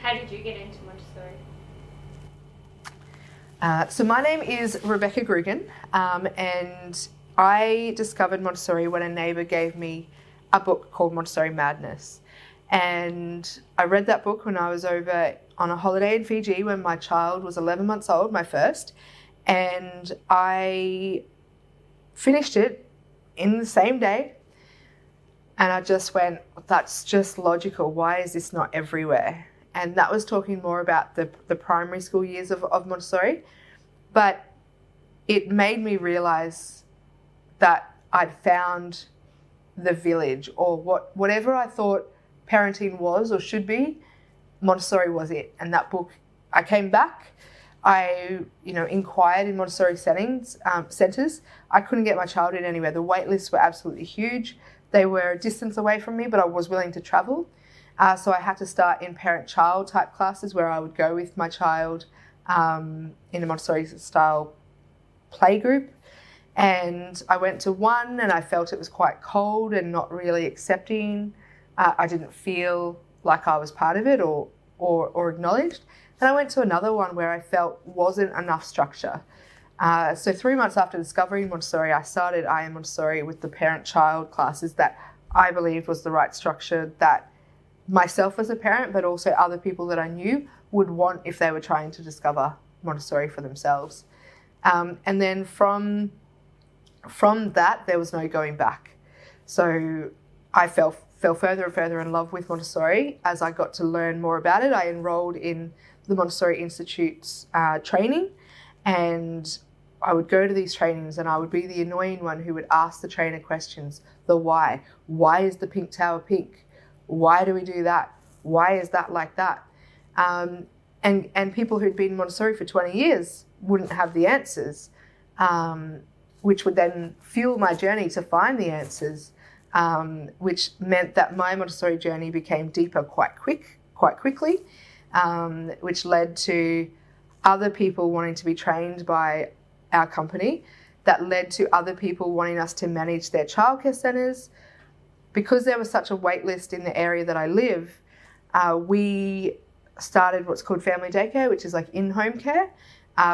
how did you get into Montessori? So my name is Rebecca Grugan, and I discovered Montessori when a neighbour gave me a book called Montessori Madness. And I read that book when I was over on a holiday in Fiji when my child was 11 months old, my first, and I finished it in the same day. And I just went, that's just logical. Why is this not everywhere? And that was talking more about the primary school years of Montessori. But it made me realise that I'd found the village, or whatever I thought parenting was or should be, Montessori was it. And that book, I came back, I inquired in Montessori centres. I couldn't get my child in anywhere. The wait lists were absolutely huge. They were a distance away from me, but I was willing to travel. So I had to start in parent-child type classes where I would go with my child in a Montessori-style playgroup. And I went to one and I felt it was quite cold and not really accepting. I didn't feel like I was part of it or acknowledged. And I went to another one where I felt wasn't enough structure. So 3 months after discovering Montessori, I started I Am Montessori with the parent-child classes that I believed was the right structure that myself as a parent, but also other people that I knew would want if they were trying to discover Montessori for themselves. And then from that, there was no going back. So I fell further and further in love with Montessori. As I got to learn more about it, I enrolled in the Montessori Institute's training, and I would go to these trainings and I would be the annoying one who would ask the trainer questions. The why. Why is the pink tower pink? Why do we do that? Why is that like that? And people who'd been Montessori for 20 years wouldn't have the answers, which would then fuel my journey to find the answers, which meant that my Montessori journey became deeper quite quickly, which led to other people wanting to be trained by our company, that led to other people wanting us to manage their childcare centres. Because there was such a wait list in the area that I live, we started what's called family daycare, which is like in-home care,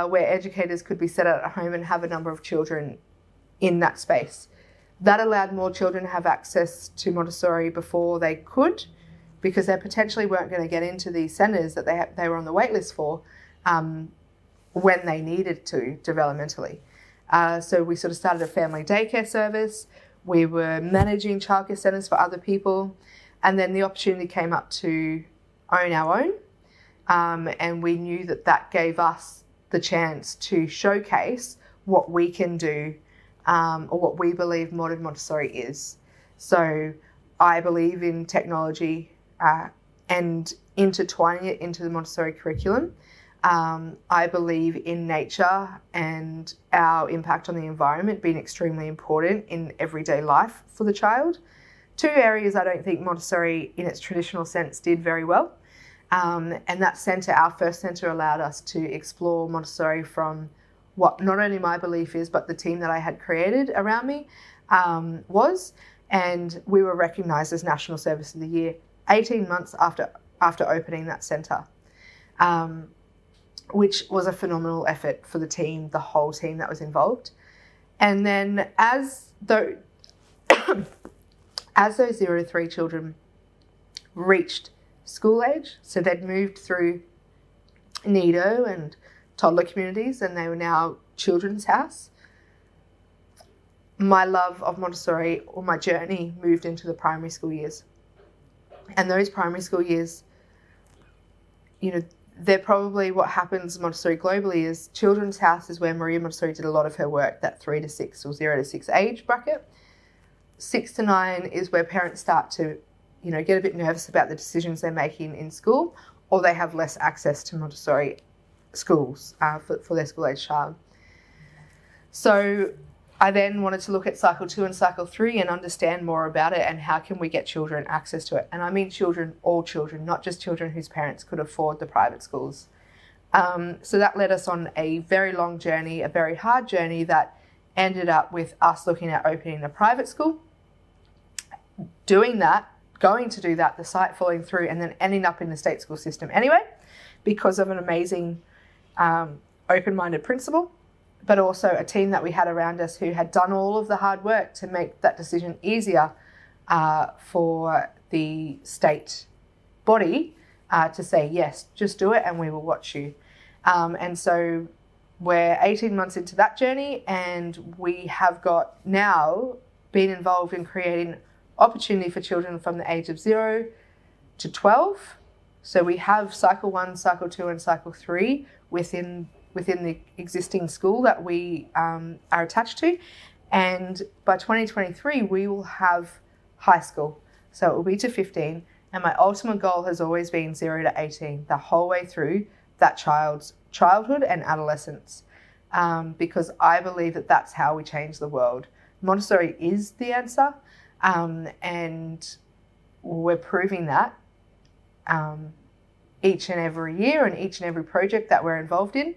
where educators could be set out at home and have a number of children in that space. That allowed more children to have access to Montessori before they could, because they potentially weren't going to get into these centres that they were on the wait list for when they needed to developmentally. So we sort of started a family daycare service. We were managing childcare centres for other people, and then the opportunity came up to own our own, and we knew that gave us the chance to showcase what we can do, or what we believe modern Montessori is. So I believe in technology and intertwining it into the Montessori curriculum. I believe in nature and our impact on the environment being extremely important in everyday life for the child. Two areas I don't think Montessori in its traditional sense did very well. And that centre, our first centre, allowed us to explore Montessori from what not only my belief is, but the team that I had created around me was. And we were recognised as National Service of the Year 18 months after opening that centre. Which was a phenomenal effort for the team, the whole team that was involved. And then as those 0 to 3 children reached school age, so they'd moved through nido and toddler communities and they were now children's house, my love of Montessori, or my journey, moved into the primary school years. And those primary school years, they're probably what happens Montessori globally is children's house is where Maria Montessori did a lot of her work, that 3 to 6 or 0 to 6 age bracket. 6 to 9 is where parents start to, get a bit nervous about the decisions they're making in school, or they have less access to Montessori schools for their school age child. So I then wanted to look at cycle 2 and cycle 3 and understand more about it and how can we get children access to it. And I mean children, all children, not just children whose parents could afford the private schools. So that led us on a very long journey, a very hard journey that ended up with us looking at opening a private school. Doing that, going to do that, the site falling through and then ending up in the state school system anyway, because of an amazing open-minded principal, but also a team that we had around us who had done all of the hard work to make that decision easier for the state body to say, yes, just do it and we will watch you. And so we're 18 months into that journey, and we have got now been involved in creating opportunity for children from the age of 0 to 12. So we have cycle 1, cycle 2 and cycle 3 within the existing school that we are attached to. And by 2023, we will have high school. So it will be to 15. And my ultimate goal has always been 0 to 18, the whole way through that child's childhood and adolescence, because I believe that that's how we change the world. Montessori is the answer, and we're proving that each and every year and each and every project that we're involved in.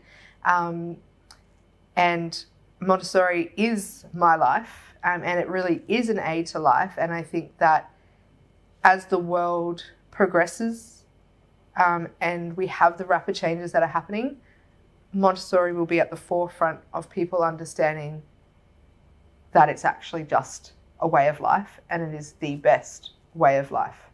And Montessori is my life, and it really is an aid to life. And I think that as the world progresses and we have the rapid changes that are happening, Montessori will be at the forefront of people understanding that it's actually just a way of life, and it is the best way of life.